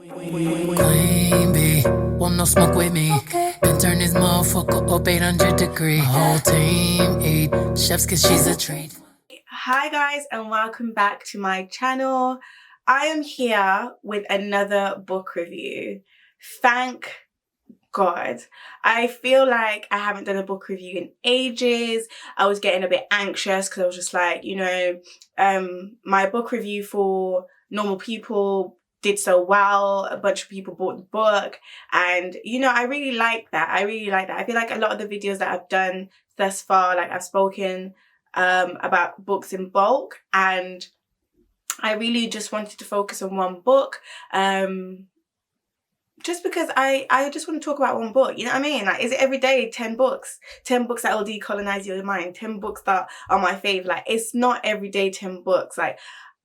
Queen bee, want no smoke with me. Okay. Then turn this motherfucker up 800 degrees. Whole team eat chefs cause she's a treat. Hi guys, and welcome back to my channel. I am here with another book review. Thank God. I feel like I haven't done a book review in ages. I was getting a bit anxious because I was just like, my book review for Normal People did so well. A bunch of people bought the book, and I really like that. I feel like a lot of the videos that I've done thus far, like I've spoken about books in bulk, and I really just wanted to focus on one book. Just because I just want to talk about one book, you know what I mean? Like, is it every day 10 books? 10 books that will decolonize your mind, 10 books that are my fave. Like, it's not every day 10 books. Like,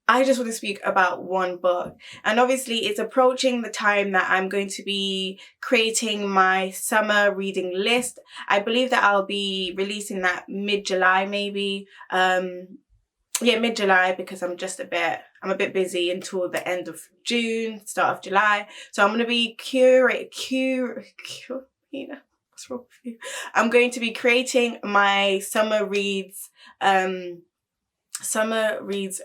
I just want to speak about one book. And obviously it's approaching the time that I'm going to be creating my summer reading list. I believe that I'll be releasing that mid-July maybe. Yeah, mid-July, because I'm a bit busy until the end of June, start of July. So I'm going to be what's wrong with you? I'm going to be creating my summer reads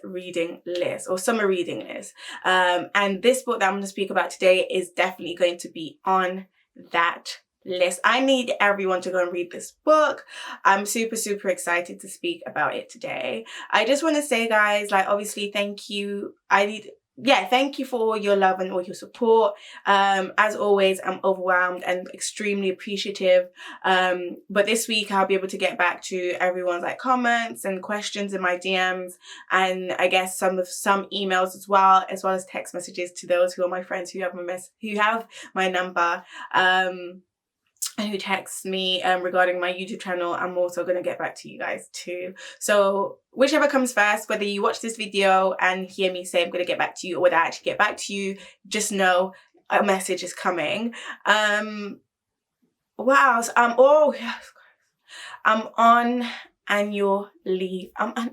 reading list, or summer reading list. And this book that I'm going to speak about today is definitely going to be on that list. I need everyone to go and read this book. I'm super excited to speak about it today. I just want to say, guys, like, obviously, thank you. Thank you for all your love and all your support. As always, I'm overwhelmed and extremely appreciative. But this week I'll be able to get back to everyone's comments and questions in my DMs, and I guess some emails as well as text messages to those who are my friends who have my number. And who texts me regarding my YouTube channel. I'm also going to get back to you guys too. So whichever comes first, whether you watch this video and hear me say I'm going to get back to you, or whether I actually get back to you, just know a message is coming. What else? I'm on annual leave. Guys,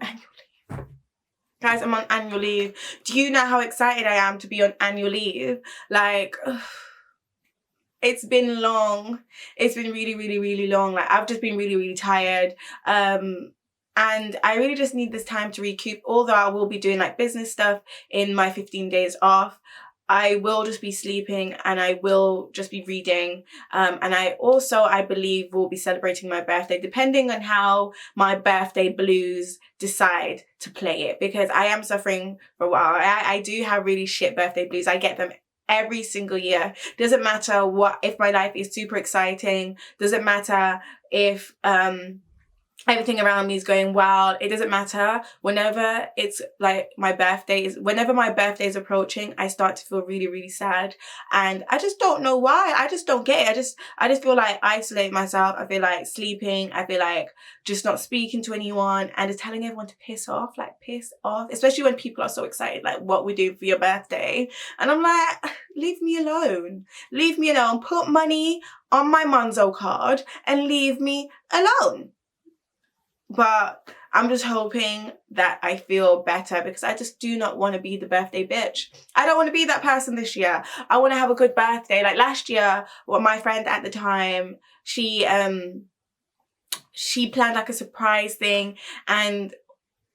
I'm on annual leave. Do you know how excited I am to be on annual leave? Like, it's been long. It's been really long. Like, I've just been really tired. And I really just need this time to recoup. Although I will be doing like business stuff in my 15 days off, I will just be sleeping and I will just be reading. And I believe will be celebrating my birthday, depending on how my birthday blues decide to play it, because I am suffering for a while. I do have really shit birthday blues. I get them every single year. Doesn't matter if my life is super exciting. Doesn't matter if everything around me is going well. It doesn't matter. Whenever it's like whenever my birthday is approaching, I start to feel really sad, and I just don't know why. I just don't get it. I just feel like isolate myself. I feel like sleeping. I feel like just not speaking to anyone and just telling everyone to piss off, especially when people are so excited, like what we do for your birthday. And I'm like, leave me alone. Leave me alone. Put money on my Monzo card and leave me alone. But I'm just hoping that I feel better, because I just do not want to be the birthday bitch. I don't want to be that person this year. I want to have a good birthday. Like last year, my friend at the time, she planned like a surprise thing, and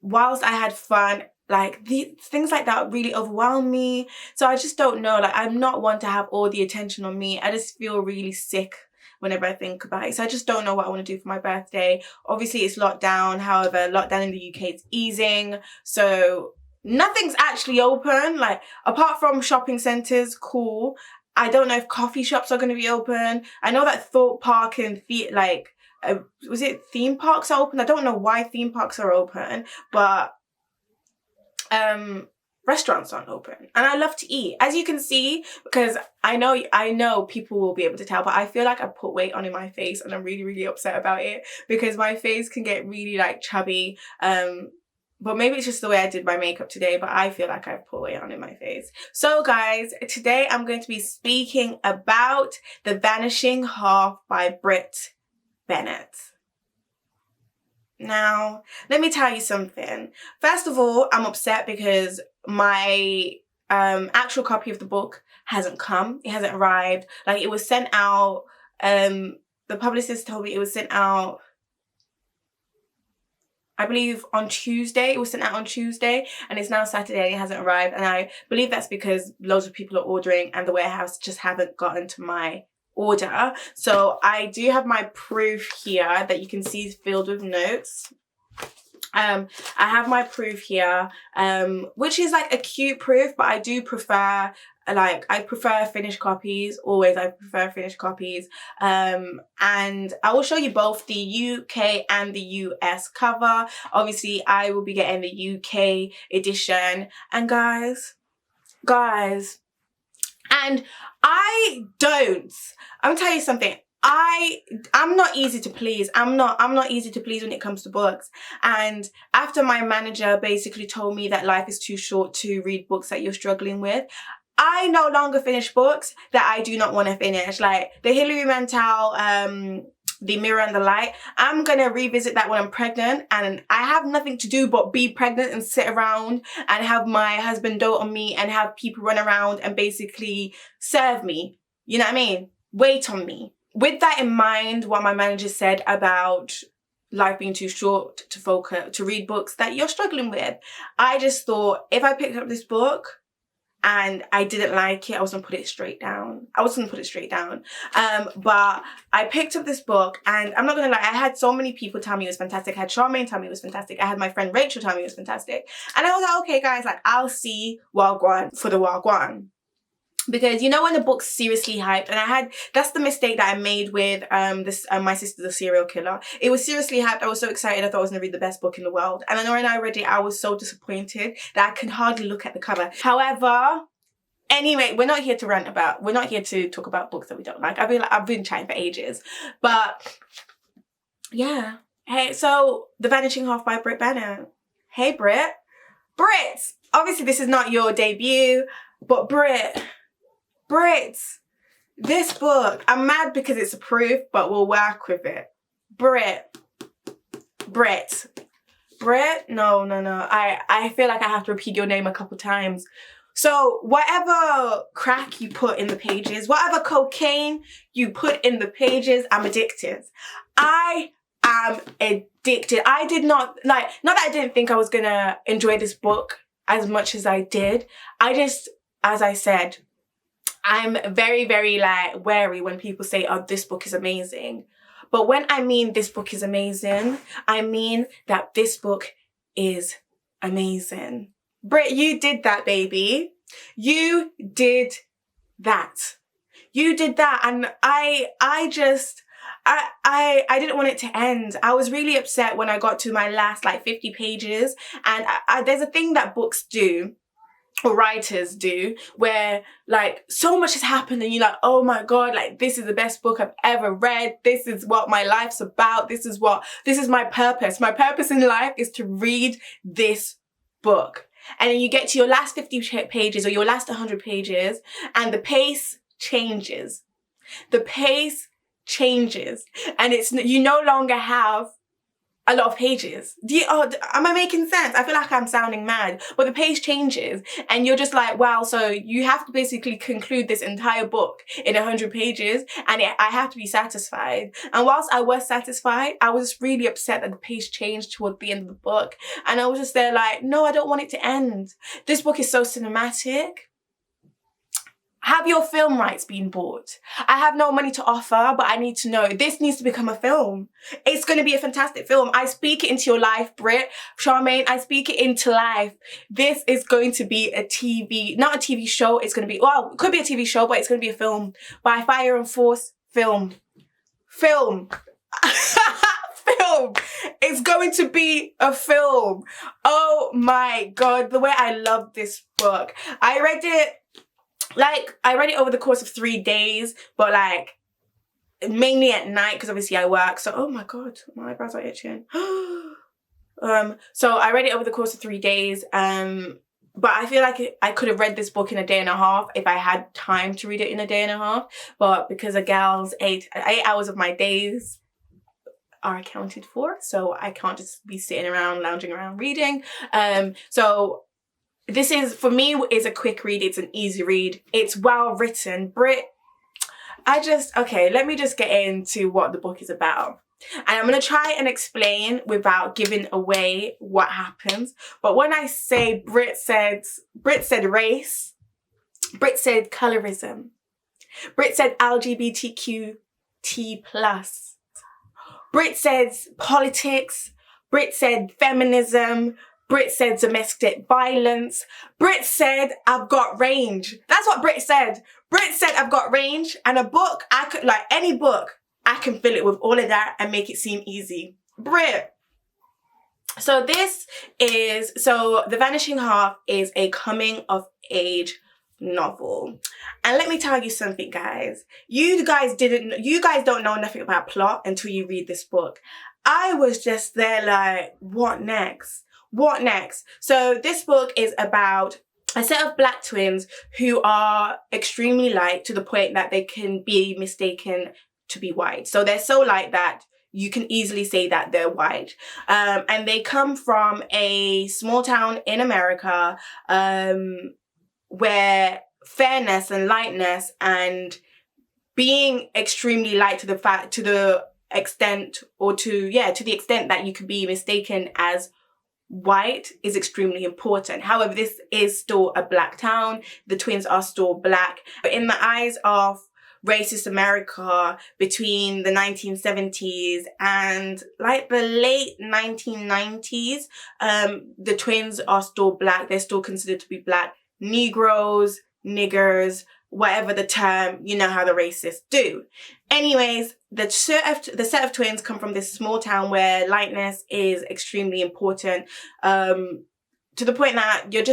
whilst I had fun, like things like that really overwhelm me. So I just don't know. Like, I'm not one to have all the attention on me. I just feel really sick whenever I think about it. So I just don't know what I want to do for my birthday. Obviously it's lockdown. However, lockdown in the UK is easing, so nothing's actually open, like apart from shopping centres. Cool. I don't know if coffee shops are going to be open. I know that Thorpe Park and was it theme parks are open? I don't know why theme parks are open, but restaurants aren't open, and I love to eat, as you can see, because I know people will be able to tell, but I feel like I put weight on in my face, and I'm really upset about it, because my face can get really like chubby. But maybe it's just the way I did my makeup today, but I feel like I've put weight on in my face. So guys, today I'm going to be speaking about The Vanishing Half by Brit Bennett. Now, let me tell you something. First of all, I'm upset because my actual copy of the book hasn't come. It hasn't arrived. Like, it was sent out. The publicist told me it was sent out, I believe, on Tuesday. It was sent out on Tuesday, and it's now Saturday. It hasn't arrived, and I believe that's because loads of people are ordering and the warehouse just haven't gotten to my order. So I do have my proof here that you can see is filled with notes. I have my proof here, which is like a cute proof, but I do prefer, I prefer finished copies. Always, I prefer finished copies. And I will show you both the UK and the US cover. Obviously, I will be getting the UK edition. And guys, and I'm gonna tell you something. I'm not easy to please. I'm not easy to please when it comes to books. And after my manager basically told me that life is too short to read books that you're struggling with, I no longer finish books that I do not want to finish. Like the Hilary Mantel, The Mirror and the Light. I'm gonna revisit that when I'm pregnant, and I have nothing to do but be pregnant and sit around and have my husband dote on me and have people run around and basically serve me. You know what I mean? Wait on me. With that in mind, what my manager said about life being too short to read books that you're struggling with, I just thought if I picked up this book and I didn't like it, I was gonna put it straight down. But I picked up this book, and I'm not gonna lie, I had so many people tell me it was fantastic. I had Charmaine tell me it was fantastic. I had my friend Rachel tell me it was fantastic. And I was like, okay guys, like I'll see Wagwan for the Wagwan. Because you know when the book's seriously hyped, and that's the mistake that I made with My Sister the Serial Killer. It was seriously hyped. I was so excited. I thought I was gonna read the best book in the world. And then when I read it, I was so disappointed that I can hardly look at the cover. However, anyway, we're not here to talk about books that we don't like. I've been chatting for ages. But yeah. Hey, so The Vanishing Half by Brit Bennett. Hey Brit. Obviously this is not your debut, but Brit, this book, I'm mad because it's a proof, but we'll work with it. Brit. No. I feel like I have to repeat your name a couple times. So whatever crack you put in the pages, whatever cocaine you put in the pages, I'm addicted. I am addicted. I did not that I didn't think I was gonna enjoy this book as much as I did. As I said, I'm very, very wary when people say, oh, this book is amazing. But when I mean this book is amazing, I mean that this book is amazing. Brit, you did that, baby. You did that. And I didn't want it to end. I was really upset when I got to my last 50 pages. And there's a thing that books do, or writers do, where so much has happened and you're like, oh my God, this is the best book I've ever read. This is what my life's about. This is my purpose. My purpose in life is to read this book. And then you get to your last 50 pages or your last 100 pages and the pace changes. And you no longer have a lot of pages. Am I making sense? I feel like I'm sounding mad, but the page changes and you're just like, wow, so you have to basically conclude this entire book in 100 pages and I have to be satisfied. And whilst I was satisfied, I was really upset that the page changed toward the end of the book. And I was just there no, I don't want it to end. This book is so cinematic. Have your film rights been bought? I have no money to offer, but I need to know. This needs to become a film. It's going to be a fantastic film. I speak it into your life, Brit. Charmaine, I speak it into life. This is going to be not a TV show. It's going to be, well, it could be a TV show, but it's going to be a film. By fire and force, film. It's going to be a film. Oh my God, the way I love this book. I read it over the course of 3 days, but mainly at night because obviously I work. So, oh my God, my eyebrows are itching. So I read it over the course of 3 days. But I feel like I could have read this book in a day and a half if I had time to read it in a day and a half. But because a gal's 8 hours of my days are accounted for, so I can't just be sitting around, lounging around reading. So this is, for me, is a quick read. It's an easy read. It's well written. Brit, let me just get into what the book is about. And I'm going to try and explain without giving away what happens. But when I say Brit said race, Brit said colorism, Brit said LGBTQT+, Brit says politics, Brit said feminism, Brit said domestic violence, Brit said I've got range. That's what Brit said. Brit said I've got range, and a book, any book, I can fill it with all of that and make it seem easy. Brit. So The Vanishing Half is a coming of age novel. And let me tell you something, guys. You guys don't know nothing about plot until you read this book. I was just there like, what next? What next? So this book is about a set of black twins who are extremely light to the point that they can be mistaken to be white. So they're so light that you can easily say that they're white. And they come from a small town in America where fairness and lightness and being extremely light to the extent that you could be mistaken as white is extremely important. However, this is still a black town. The twins are still black. But in the eyes of racist America between the 1970s and like the late 1990s, the twins are still black. They're still considered to be black. Negroes, niggers, whatever the term, you know how the racists do. Anyways, the set of twins come from this small town where lightness is extremely important, to the point that you're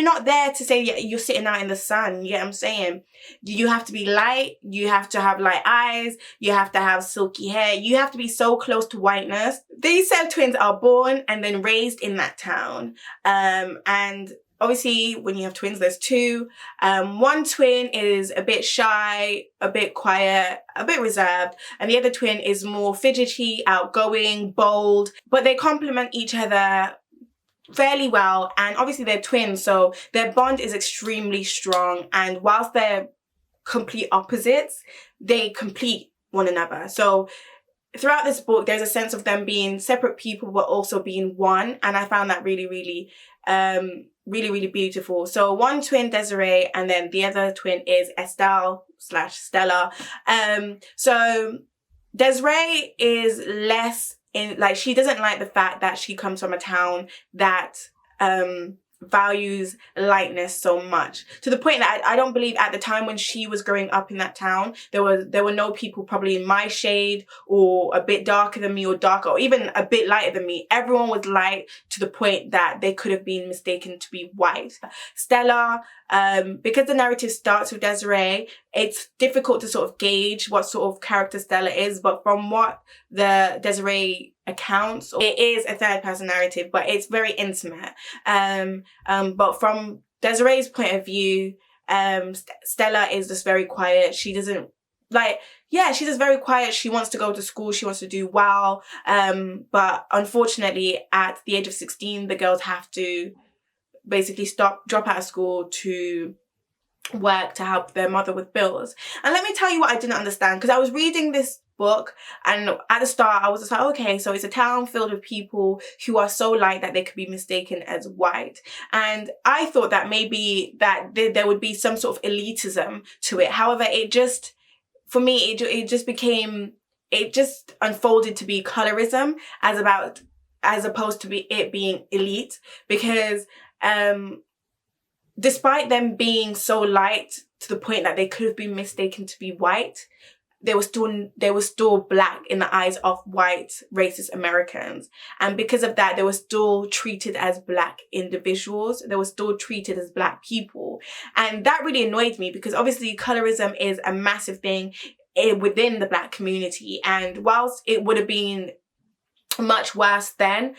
not there to say you're sitting out in the sun. You get what I'm saying? You have to be light. You have to have light eyes. You have to have silky hair. You have to be so close to whiteness. These set of twins are born and then raised in that town. And obviously, when you have twins, there's two. One twin is a bit shy, a bit quiet, a bit reserved, and the other twin is more fidgety, outgoing, bold, but they complement each other fairly well. And obviously they're twins, so their bond is extremely strong. And whilst they're complete opposites, they complete one another. So throughout this book, there's a sense of them being separate people, but also being one. And I found that really, really, really beautiful. So one twin, Desiree, and then the other twin is Estelle/Stella. So Desiree is less she doesn't like the fact that she comes from a town that values lightness so much, to the point that I don't believe at the time when she was growing up in that town, there were no people probably in my shade or a bit darker than me or darker or even a bit lighter than me. Everyone was light to the point that they could have been mistaken to be white. Stella, because the narrative starts with Desiree, it's difficult to sort of gauge what sort of character Stella is, but from what the Desiree accounts, it is a third person narrative, but it's very intimate. But from Desiree's point of view, Stella is just very quiet. She's just very quiet. She wants to go to school. She wants to do well. But unfortunately, at the age of 16, the girls have to basically drop out of school to work to help their mother with bills. And let me tell you what I didn't understand, because I was reading this book and at the start I was just like, okay, so it's a town filled with people who are so light that they could be mistaken as white. And I thought that maybe that there would be some sort of elitism to it. However, it just unfolded to be colorism as opposed to it being elite, because despite them being so light to the point that they could have been mistaken to be white, they were still black in the eyes of white racist Americans. And because of that, they were still treated as black individuals. They were still treated as black people. And that really annoyed me, because obviously colorism is a massive thing within the black community. And whilst it would have been much worse then,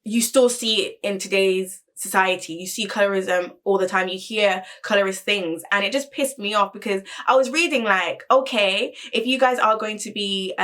you still see it in today's society. You see colorism all the time. You hear colorist things, and it just pissed me off, because I was reading like, okay, if you guys are going to be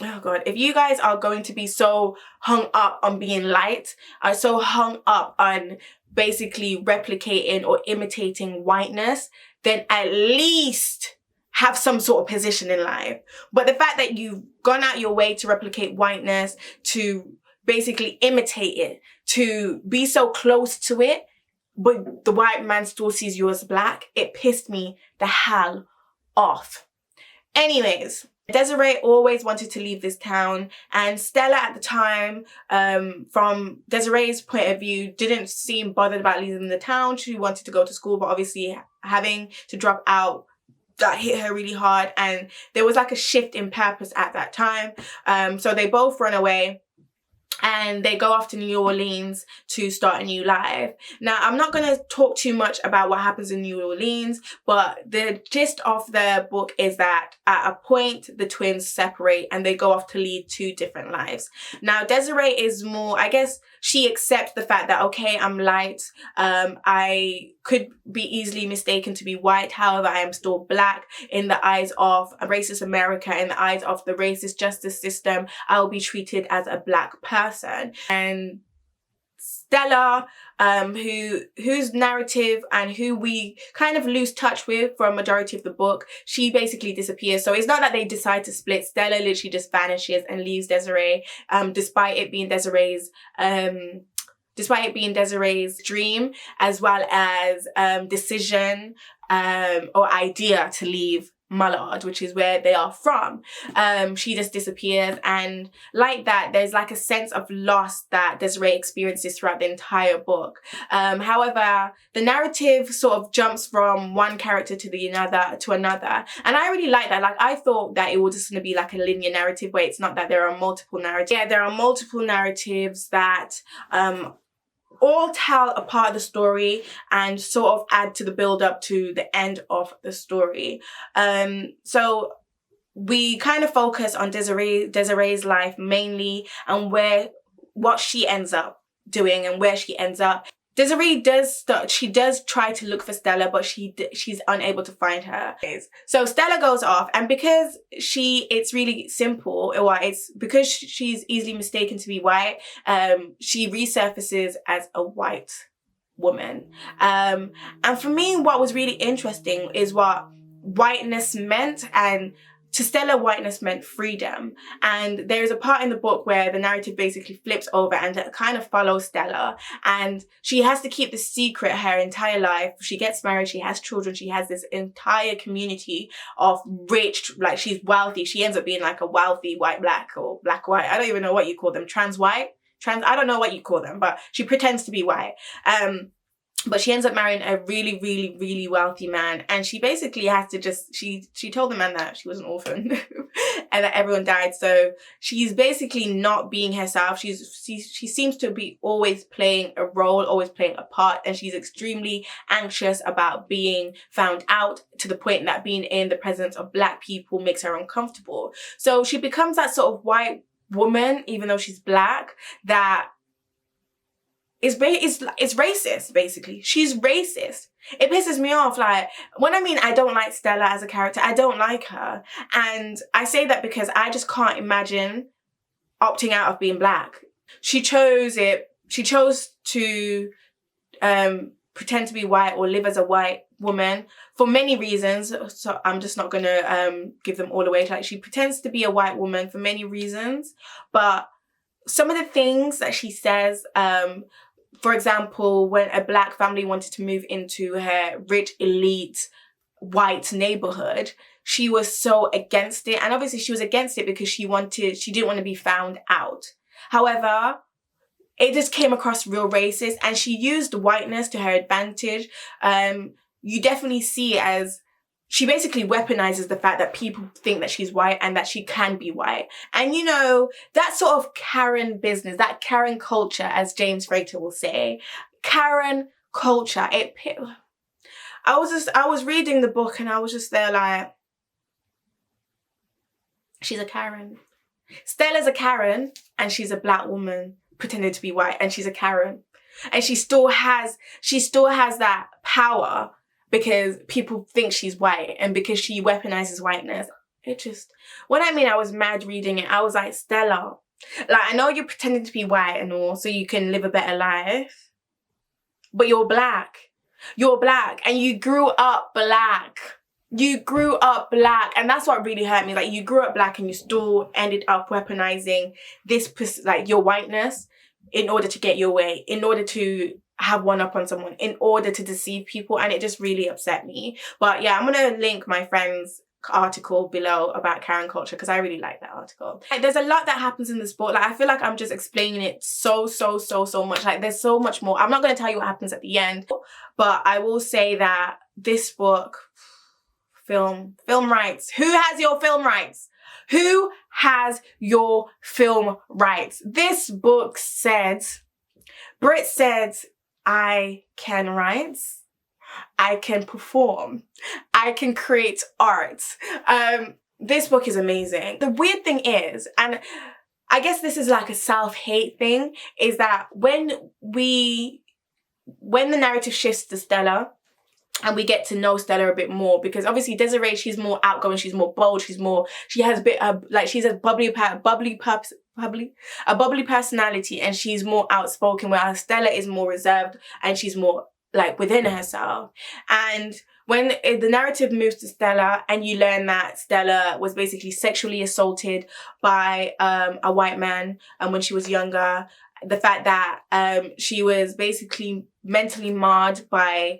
oh God, if you guys are going to be so hung up on being light, are so hung up on basically replicating or imitating whiteness, then at least have some sort of position in life. But the fact that you've gone out your way to replicate whiteness, to basically imitate it, to be so close to it, but the white man still sees you as black, it pissed me the hell off. Anyways, Desiree always wanted to leave this town, and Stella at the time, from Desiree's point of view, didn't seem bothered about leaving the town. She wanted to go to school, but obviously having to drop out, that hit her really hard, and there was like a shift in purpose at that time. So they both run away, and they go off to New Orleans to start a new life. Now, I'm not going to talk too much about what happens in New Orleans, but the gist of the book is that at a point, the twins separate and they go off to lead two different lives. Now, Desiree is more, I guess, she accepts the fact that, okay, I'm light. I could be easily mistaken to be white. However, I am still black in the eyes of a racist America, in the eyes of the racist justice system. I will be treated as a black person. And Stella, whose narrative and who we kind of lose touch with for a majority of the book, she basically disappears. So it's not that they decide to split. Stella literally just vanishes and leaves Desiree, despite it being Desiree's dream, as well as decision or idea to leave Mullard, which is where they are from. She just disappears, and like that, there's like a sense of loss that Desiree experiences throughout the entire book. However, the narrative sort of jumps from one character to another, and I really like that. Like, I thought that it was just going to be like a linear narrative where it's not, that there are multiple narratives. Yeah, there are multiple narratives that all tell a part of the story and sort of add to the build up to the end of the story. So we kind of focus on Desiree's life mainly, and what she ends up doing and where she ends up. Desiree does try to look for Stella, but she's unable to find her. So Stella goes off, and because it's really simple, or it's because she's easily mistaken to be white, she resurfaces as a white woman. And for me, what was really interesting is what whiteness meant, and to Stella, whiteness meant freedom. And there is a part in the book where the narrative basically flips over and it kind of follows Stella. And she has to keep this secret her entire life. She gets married, she has children, she has this entire community of rich, like, she's wealthy. She ends up being like a wealthy white-black or black-white. I don't even know what you call them. Trans-white? I don't know what you call them, but she pretends to be white. But she ends up marrying a really, really, really wealthy man. And she basically has to she told the man that she was an orphan and that everyone died. So she's basically not being herself. She seems to be always playing a role, always playing a part. And she's extremely anxious about being found out, to the point that being in the presence of black people makes her uncomfortable. So she becomes that sort of white woman, even though she's black, that it's racist, basically. She's racist. It pisses me off. Like, when I mean I don't like Stella as a character, I don't like her. And I say that because I just can't imagine opting out of being black. She chose to pretend to be white or live as a white woman for many reasons. So I'm just not going to give them all away. Like, she pretends to be a white woman for many reasons. But some of the things that she says, for example, when a black family wanted to move into her rich, elite, white neighborhood, she was so against it. And obviously she was against it because she didn't want to be found out. However, it just came across real racist, and she used whiteness to her advantage. You definitely see it as she basically weaponizes the fact that people think that she's white and that she can be white. And, you know, that sort of Karen business, that Karen culture, as James Frater will say, Karen culture. I was reading the book and I was just there like, she's a Karen. Stella's a Karen, and she's a black woman pretending to be white, and she's a Karen. And she still has that power because people think she's white and because she weaponizes whiteness. when I mean I was mad reading it, I was like, Stella, like, I know you're pretending to be white and all so you can live a better life, but you're black. You're black and you grew up black. You grew up black, and that's what really hurt me. Like, you grew up black and you still ended up weaponizing this, like, your whiteness in order to get your way, in order to have one up on someone, in order to deceive people, and it just really upset me. But yeah, I'm gonna link my friend's article below about Karen Kulture because I really like that article. Like, there's a lot that happens in this book. Like, I feel like I'm just explaining it so much. Like, there's so much more. I'm not gonna tell you what happens at the end, but I will say that this book, film rights. Who has your film rights? Who has your film rights? This book said, Brit said, I can write, I can perform, I can create art. This book is amazing. The weird thing is, and I guess this is like a self-hate thing, is that when the narrative shifts to Stella, and we get to know Stella a bit more, because obviously Desiree, she's more outgoing, she's more bold, she's a bit like, she's a bubbly personality, and she's more outspoken, whereas Stella is more reserved and she's more like within herself. And when the narrative moves to Stella and you learn that Stella was basically sexually assaulted by a white man when she was younger, the fact that she was basically mentally marred by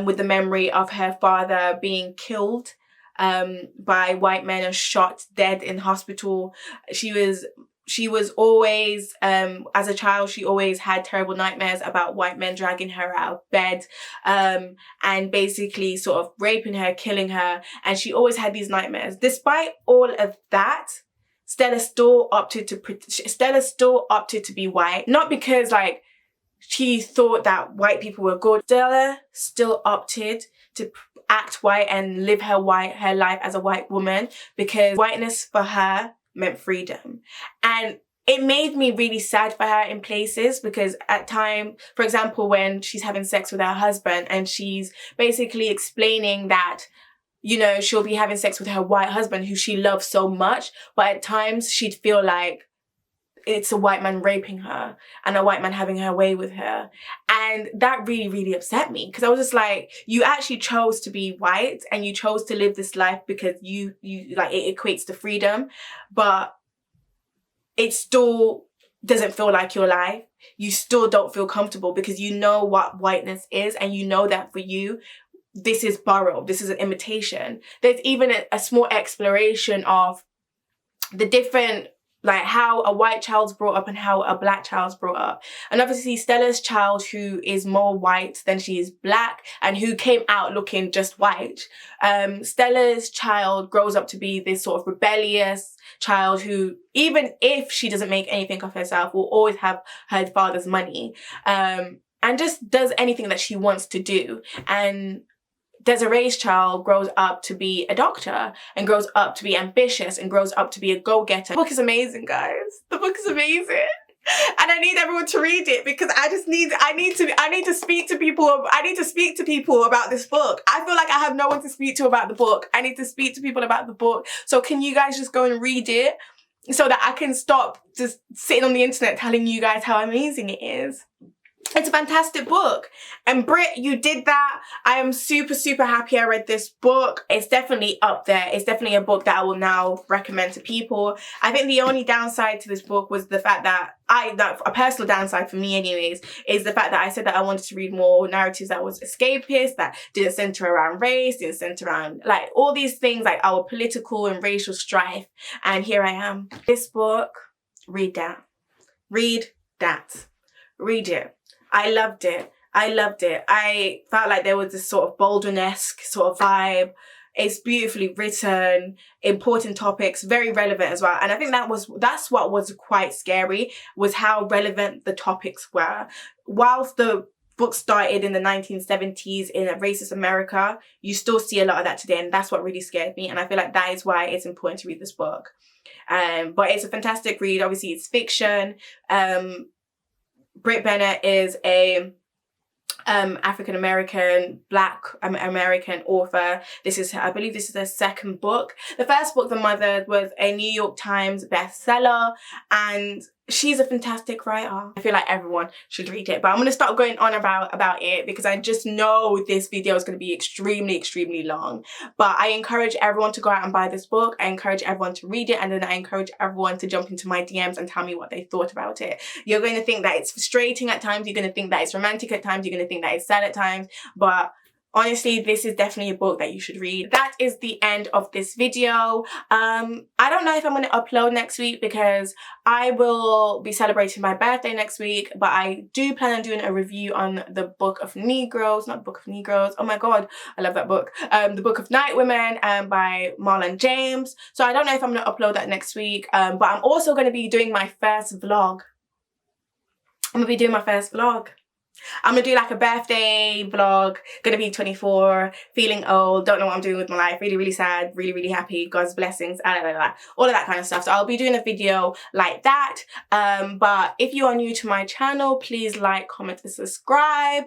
with the memory of her father being killed by white men and shot dead in hospital. She was always, as a child, she always had terrible nightmares about white men dragging her out of bed and basically sort of raping her, killing her. And she always had these nightmares. Despite all of that, Stella still opted to be white. Not because, like, she thought that white people were good. Stella still opted to act white and live her life as a white woman, because whiteness for her meant freedom. And it made me really sad for her in places, because at time, for example, when she's having sex with her husband and she's basically explaining that, you know, she'll be having sex with her white husband who she loves so much, but at times she'd feel like it's a white man raping her and a white man having her way with her. And that really upset me, because I was just like, you actually chose to be white and you chose to live this life because you like, it equates to freedom, but it still doesn't feel like your life. You still don't feel comfortable because you know what whiteness is, and you know that for you, this is borrowed, this is an imitation. There's even a small exploration of the different, like, how a white child's brought up and how a black child's brought up. And obviously Stella's child, who is more white than she is black and who came out looking just white, Stella's child grows up to be this sort of rebellious child who, even if she doesn't make anything of herself, will always have her father's money, and just does anything that she wants to do. And Desiree's child grows up to be a doctor and grows up to be ambitious and grows up to be a go-getter. The book is amazing, guys. The book is amazing. And I need everyone to read it, because I need to speak to people. I need to speak to people about this book. I feel like I have no one to speak to about the book. I need to speak to people about the book. So can you guys just go and read it so that I can stop just sitting on the internet telling you guys how amazing it is? It's a fantastic book. And Brit, you did that. I am super happy I read this book. It's definitely up there. It's definitely a book that I will now recommend to people. I think the only downside to this book was the fact that a personal downside for me anyways, is the fact that I said that I wanted to read more narratives that was escapist, that didn't center around race, didn't center around, like, all these things, like our political and racial strife. And here I am. This book, read that. Read that. Read it. I loved it. I felt like there was this sort of Baldwin-esque sort of vibe. It's beautifully written, important topics, very relevant as well. And I think that's what was quite scary, was how relevant the topics were. Whilst the book started in the 1970s in a racist America, you still see a lot of that today, and that's what really scared me. And I feel like that is why it's important to read this book. But it's a fantastic read. Obviously, it's fiction. Brit Bennett is a African American, Black American author. I believe this is her second book. The first book, The Mother, was a New York Times bestseller, and she's a fantastic writer. I feel like everyone should read it, but I'm going to start going on about it because I just know this video is going to be extremely long. But I encourage everyone to go out and buy this book. I encourage everyone to read it, and then I encourage everyone to jump into my DMs and tell me what they thought about it. You're going to think that it's frustrating at times, you're going to think that it's romantic at times, you're going to think that it's sad at times, but honestly, this is definitely a book that you should read. That is the end of this video. I don't know if I'm going to upload next week because I will be celebrating my birthday next week, but I do plan on doing a review on the Book of Negroes, not Book of Negroes, oh my god, I love that book. The Book of Night Women by Marlon James. So I don't know if I'm going to upload that next week, but I'm also going to be doing my first vlog. I'm going to be doing my first vlog. I'm gonna do like a birthday vlog, gonna be 24, feeling old, don't know what I'm doing with my life, really sad, really happy, God's blessings, all of that kind of stuff. So I'll be doing a video like that. But if you are new to my channel, please like, comment and subscribe.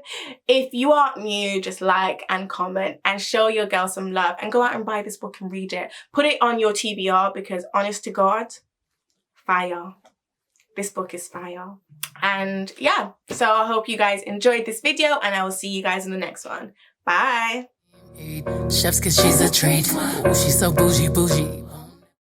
If you aren't new, just like and comment and show your girl some love and go out and buy this book and read it. Put it on your TBR because honest to God, fire. This book is fire. And yeah, so I hope you guys enjoyed this video and I will see you guys in the next one. Bye. Chef's kiss, she's a treat. Ooh, she's so bougie.